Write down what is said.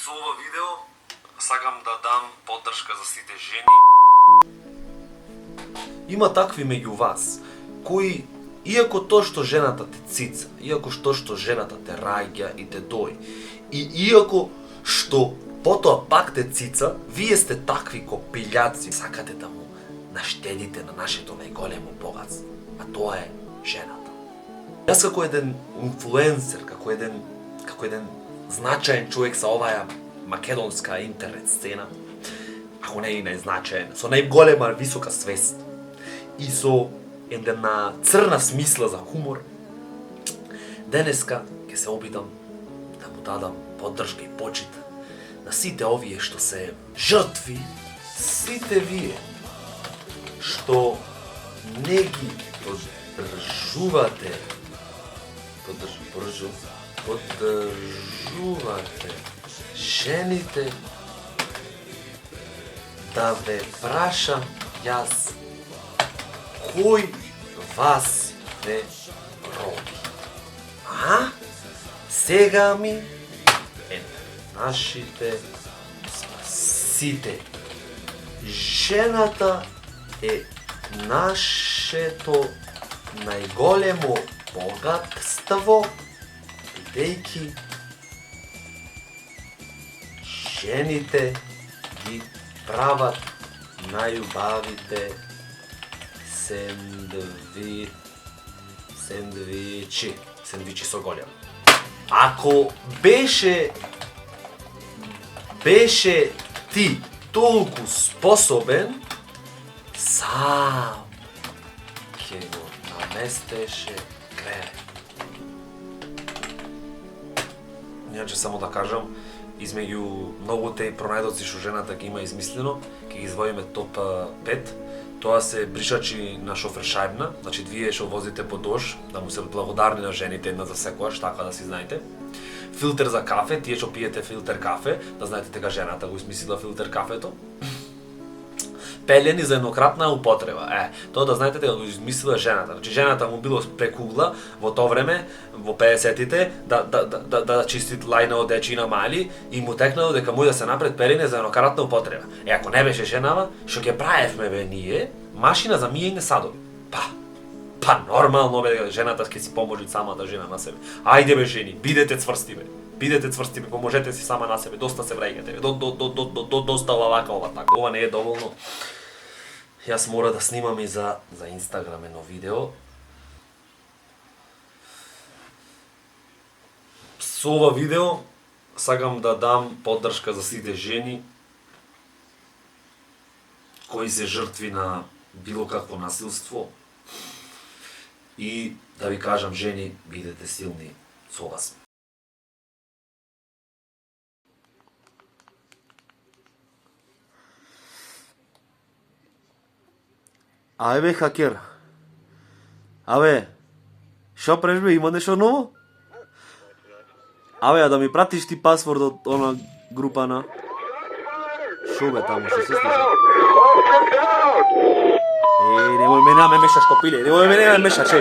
Со ова видео сакам да дам поддршка за сите жени. Има такви меѓу вас кои, иако тоа што жената те цица, иако што жената те раѓа и те дои, и иако што потоа пак те цица, вие сте такви копилјаци, сакате да му наштедите на нашето најголемо богатство, а тоа е жената. Јас како еден инфлуенсер, како еден значаен човек со оваа македонска интернет сцена, ако не и најзначаен, со најголема висока свест и со една црна смисла за хумор, денеска ќе се обидам да му дадам поддршка и почит на сите овие што се жртви, сите вие што не ги поддржувате жените, да ве прашам јас, кој вас ве роди? А? Сега ми е нашите спасители. Жената е нашето најголемо богатство, бидејќи жените ги прават најубавите сендвичи со голем. Ако беше ти толку способен, сам ќе го наместеше кревет. Иначе само да кажам, измеѓу многуте пронајдоци што жената ги има измислено, ќе ги извоиме топ 5. Тоа се бришачи на шофершајбна, значи вие што возите по дош, да му се благодарни на жените една за секојаш, така да си знаете. Филтер за кафе, тие што пиете филтер кафе, да знаете дека жената го измислила филтер кафето. Пелени за еднократна употреба. Тоа да знаете дека го измислила жената. Значи жената му било прекугла во тоа време, во 50-тите, да чисти лајна од дечина мали и му текнало дека може да се направи пелени за еднократна употреба. Ако не беше женава, што ќе правевме бе ние? Машина за миење садови. Па нормално бе, жената ќе си поможи самата жена на себе. Ајде бе жени, бидете цврсти бе. Бидете цврсти бе, поможете си сама на себе, доста се враќате бе. Доста вака ова така. Ова не е доволно. Јас мора да снимам и за Инстаграм едно видео. Со ова видео сакам да дам поддршка за сите жени кои се жртви на било какво насилство и да ви кажам, жени, бидете силни, со вас. Ајде бе, хакер. Абе, шо преш бе, има нешто ново? Абе, да ми пратиш ти пасворд од она група на... Шо бе таму, шо се слуша? Немој мене да ме мешаш, копиле, немој мене да ме мешаш,